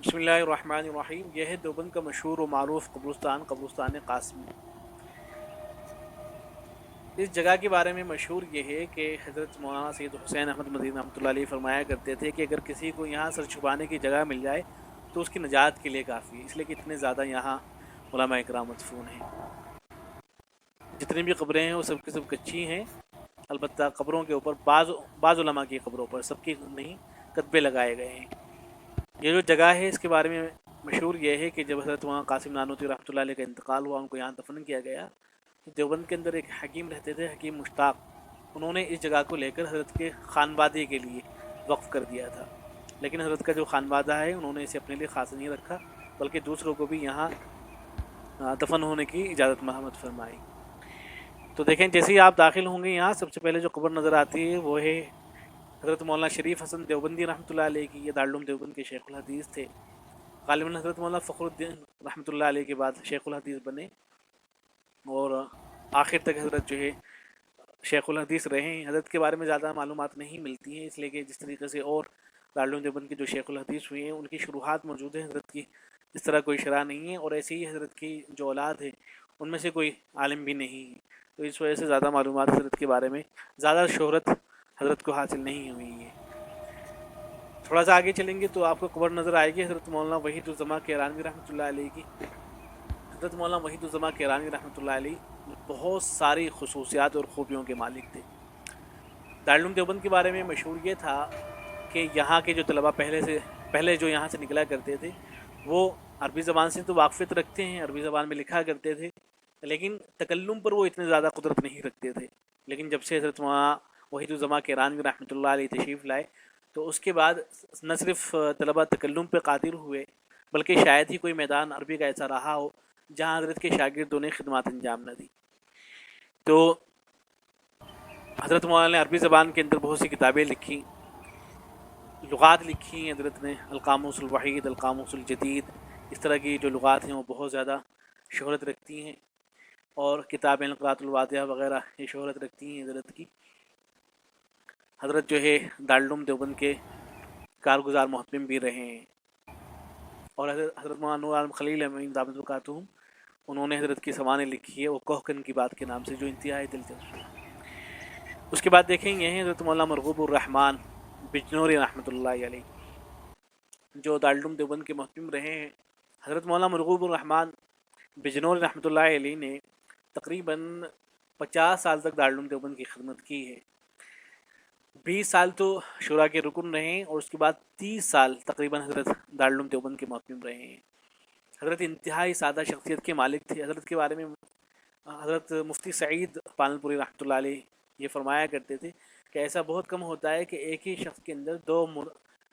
بسم اللہ الرحمن الرحیم۔ یہ ہے دیوبند کا مشہور و معروف قبرستان قاسمی۔ اس جگہ کے بارے میں مشہور یہ ہے کہ حضرت مولانا سید حسین احمد مدنی رحمۃ اللہ علیہ فرمایا کرتے تھے کہ اگر کسی کو یہاں سر چھپانے کی جگہ مل جائے تو اس کی نجات کے لیے کافی ہے، اس لیے کہ اتنے زیادہ یہاں علماء اکرام مدفون ہیں۔ جتنی بھی قبریں ہیں وہ سب کی سب کچی ہیں، البتہ قبروں کے اوپر بعض علماء کی قبروں پر، سب کی نہیں، کتبے لگائے گئے ہیں۔ یہ جو جگہ ہے اس کے بارے میں مشہور یہ ہے کہ جب حضرت مولانا قاسم نانوتوی رحمۃ اللہ علیہ کا انتقال ہوا، ان کو یہاں دفن کیا گیا، تو دیوبند کے اندر ایک حکیم رہتے تھے، حکیم مشتاق، انہوں نے اس جگہ کو لے کر حضرت کے خانوادے کے لیے وقف کر دیا تھا، لیکن حضرت کا جو خانوادہ ہے انہوں نے اسے اپنے لیے خاص نہیں رکھا، بلکہ دوسروں کو بھی یہاں دفن ہونے کی اجازت محمد فرمائی۔ تو دیکھیں جیسے ہی آپ داخل ہوں گے یہاں سب سے پہلے جو قبر نظر آتی ہے وہ ہے حضرت مولانا شریف حسن دیوبندی رحمۃ اللہ علیہ کی۔ یہ دارالعلوم دیوبند کے شیخ الحدیث تھے، غالباً حضرت مولانا فخر الدین رحمۃ اللہ علیہ کے بعد شیخ الحدیث بنے، اور آخر تک حضرت جو ہے شیخ الحدیث رہے ہیں۔ حضرت کے بارے میں زیادہ معلومات نہیں ملتی ہیں، اس لیے کہ جس طریقے سے اور دارالعلوم دیوبند کے جو شیخ الحدیث ہوئے ہیں ان کی شروحات موجود ہیں، حضرت کی اس طرح کوئی شرح نہیں ہے، اور ایسے ہی حضرت کی جو اولاد ہے ان میں سے کوئی عالم بھی نہیں ہے، تو اس وجہ سے زیادہ معلومات حضرت کے بارے میں، زیادہ شہرت حضرت کو حاصل نہیں ہوئی ہے۔ تھوڑا سا آگے چلیں گے تو آپ کو قبر نظر آئے گی حضرت مولانا وحید الزما کیرانوی رحمۃ اللہ علیہ کی۔ حضرت مولانا وحید الزما کیرانوی رحمۃ اللہ علیہ بہت ساری خصوصیات اور خوبیوں کے مالک تھے۔ دارالعلوم دیوبند کے بارے میں مشہور یہ تھا کہ یہاں کے جو طلباء پہلے جو یہاں سے نکلا کرتے تھے وہ عربی زبان سے تو واقفیت رکھتے ہیں، عربی زبان میں لکھا کرتے تھے، لیکن تکلم پر وہ اتنے زیادہ قدرت نہیں رکھتے تھے۔ لیکن جب سے حضرت مولانا وحید الزما کیرانوی رحمۃ اللہ علیہ تشریف لائے تو اس کے بعد نہ صرف طلباء تکلم پہ قادر ہوئے، بلکہ شاید ہی کوئی میدان عربی کا ایسا رہا ہو جہاں حضرت کے شاگردوں نے خدمات انجام نہ دی۔ تو حضرت مولانا نے عربی زبان کے اندر بہت سی کتابیں لکھی، لغات لکھی ہیں حضرت نے، القاموس الوحید، القاموس الجدید، اس طرح کی جو لغات ہیں وہ بہت زیادہ شہرت رکھتی ہیں، اور کتابیں القراۃ الواضحہ وغیرہ یہ شہرت رکھتی ہیں حضرت کی۔ حضرت جو ہے دارالعلوم دیوبند کے کارگزار محتمم بھی رہے ہیں، اور حضرت مولانا نور عالم خلیل امین دامت برکاتہم، انہوں نے حضرت کی سوانح لکھی ہے وہ کوہکن کی بات کے نام سے، جو انتہائی دلچسپ ہے۔ اس کے بعد دیکھیں یہ ہیں حضرت مولانا مرغوب الرحمن بجنوری رحمۃ اللہ علیہ، جو دارالعلوم دیوبند کے محتمم رہے ہیں۔ حضرت مولانا مرغوب الرحمن بجنوری رحمۃ اللہ علیہ نے تقریباً 50 سال تک دارالعلوم دیوبند کی خدمت کی ہے۔ 20 سال تو شورا کے رکن رہے ہیں، اور اس کے بعد 30 سال تقریباً حضرت دارالعلوم دیوبند کے محتمم رہے ہیں۔ حضرت انتہائی سادہ شخصیت کے مالک تھے۔ حضرت کے بارے میں حضرت مفتی سعید پانل پوری رحمۃ اللہ علیہ یہ فرمایا کرتے تھے کہ ایسا بہت کم ہوتا ہے کہ ایک ہی شخص کے اندر دو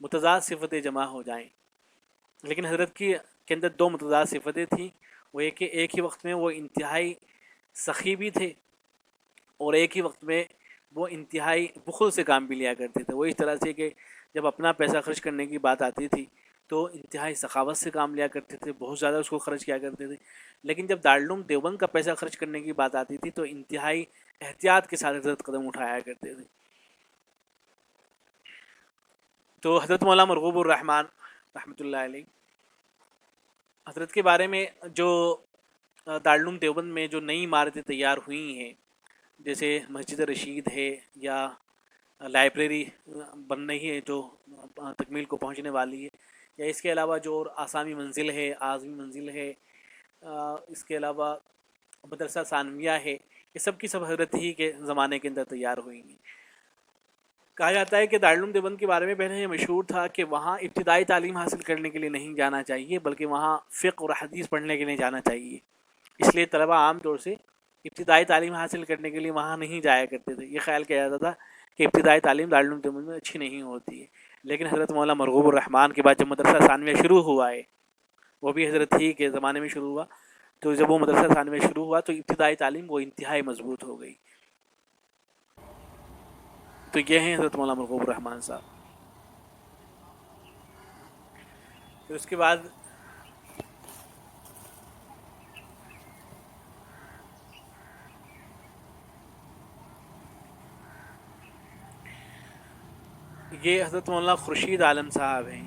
متضاد صفتیں جمع ہو جائیں، لیکن حضرت کے اندر دو متضاد صفتیں تھیں، وہ ایک ہی وقت میں وہ انتہائی سخی بھی تھے، اور ایک ہی وقت میں وہ انتہائی بخل سے کام بھی لیا کرتے تھے۔ وہ اس طرح سے کہ جب اپنا پیسہ خرچ کرنے کی بات آتی تھی تو انتہائی سخاوت سے کام لیا کرتے تھے، بہت زیادہ اس کو خرچ کیا کرتے تھے، لیکن جب دارالعلوم دیوبند کا پیسہ خرچ کرنے کی بات آتی تھی تو انتہائی احتیاط کے ساتھ حضرت قدم اٹھایا کرتے تھے۔ تو حضرت مولانا مرغوب الرحمن رحمۃ اللہ علیہ، حضرت کے بارے میں جو دارالعلوم دیوبند میں جو نئی عمارتیں تیار ہوئی ہیں، جیسے مسجد رشید ہے، یا لائبریری بن رہی ہے جو تکمیل کو پہنچنے والی ہے، یا اس کے علاوہ جو اور آسامی منزل ہے، اعظمی منزل ہے، اس کے علاوہ مدرسہ ثانویہ ہے، یہ سب کی سب حضرت ہی کے زمانے کے اندر تیار ہوئی ہیں۔ کہا جاتا ہے کہ دارالعلوم دیوبند کے بارے میں پہلے یہ مشہور تھا کہ وہاں ابتدائی تعلیم حاصل کرنے کے لیے نہیں جانا چاہیے، بلکہ وہاں فقہ اور حدیث پڑھنے کے لیے جانا چاہیے، اس لیے طلباء عام طور سے ابتدائی تعلیم حاصل کرنے کے لیے وہاں نہیں جایا کرتے تھے۔ یہ خیال کیا جاتا تھا کہ ابتدائی تعلیم دارالعلوم دیوبند میں اچھی نہیں ہوتی ہے، لیکن حضرت مولانا مرغوب الرحمن کے بعد جب مدرسہ ثانویہ شروع ہوا ہے، وہ بھی حضرت ہی کے زمانے میں شروع ہوا، تو جب وہ مدرسہ ثانویہ شروع ہوا تو ابتدائی تعلیم وہ انتہائی مضبوط ہو گئی۔ تو یہ ہیں حضرت مولانا مرغوب الرحمن صاحب۔ پھر اس کے بعد یہ حضرت مولانا خورشید عالم صاحب ہیں،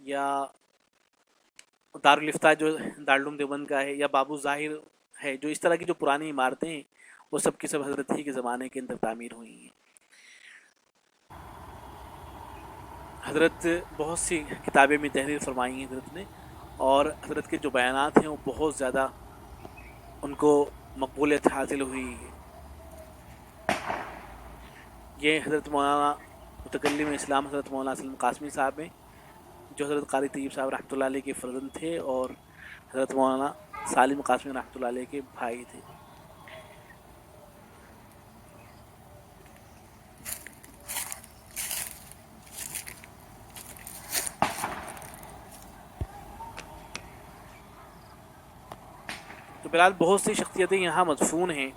یا دارالفتہ جو دارالعلوم دیوبند کا ہے، یا بابو ظاہر ہے، جو اس طرح کی جو پرانی عمارتیں ہیں وہ سب کی سب حضرت ہی کے زمانے کے اندر تعمیر ہوئی ہیں۔ حضرت بہت سی کتابیں میں تحریر فرمائی ہیں حضرت نے، اور حضرت کے جو بیانات ہیں وہ بہت زیادہ ان کو مقبولیت حاصل ہوئی ہے۔ یہ حضرت مولانا متکلم اسلام حضرت مولانا سلم قاسمی صاحب ہیں، جو حضرت قاری طیب صاحب رحمۃ اللہ علیہ کے فرزند تھے اور حضرت مولانا سالم قاسمی رحمۃ اللہ علیہ کے بھائی تھے۔ تو بہرحال بہت سی شخصیتیں یہاں مدفون ہیں۔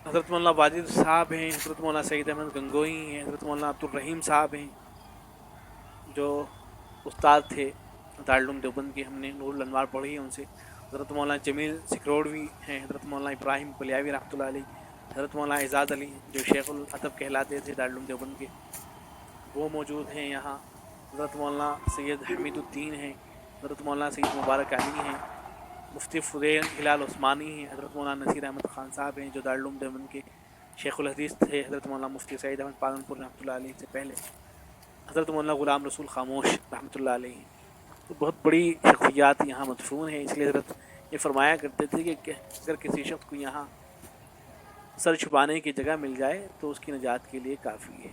حضرت مولانا واجد صاحب ہیں، حضرت مولانا سعید احمد گنگوئی ہیں، حضرت مولانا عبد الرحیم صاحب ہیں جو استاد تھے دارالعلوم دیوبند کے، ہم نے نور الانوار پڑھی ہے ان سے۔ حضرت مولانا جمیل سکروڑوی ہیں، حضرت مولانا ابراہیم پلیاوی رحمۃ اللہ علیہ، حضرت مولانا اعزاز علی جو شیخ الادب کہلاتے تھے دارالعلوم دیوبند کے، وہ موجود ہیں یہاں۔ حضرت مولانا سید حمید الدین ہیں، حضرت مولانا سید مبارک علی ہیں، مفتی فضیل ہلال عثمانی ہیں، حضرت مولانا نصیر احمد خان صاحب ہیں جو دارالعلوم دیوبند کے شیخ الحدیث تھے، حضرت مولانا مفتی سعید احمد پالنپور رحمۃ اللہ علیہ سے پہلے، حضرت مولانا غلام رسول خاموش رحمۃ اللہ علیہ۔ تو بہت بڑی شخصیات یہاں مدفون ہیں، اس لیے حضرت یہ فرمایا کرتے تھے کہ اگر کسی شخص کو یہاں سر چھپانے کی جگہ مل جائے تو اس کی نجات کے لیے کافی ہے۔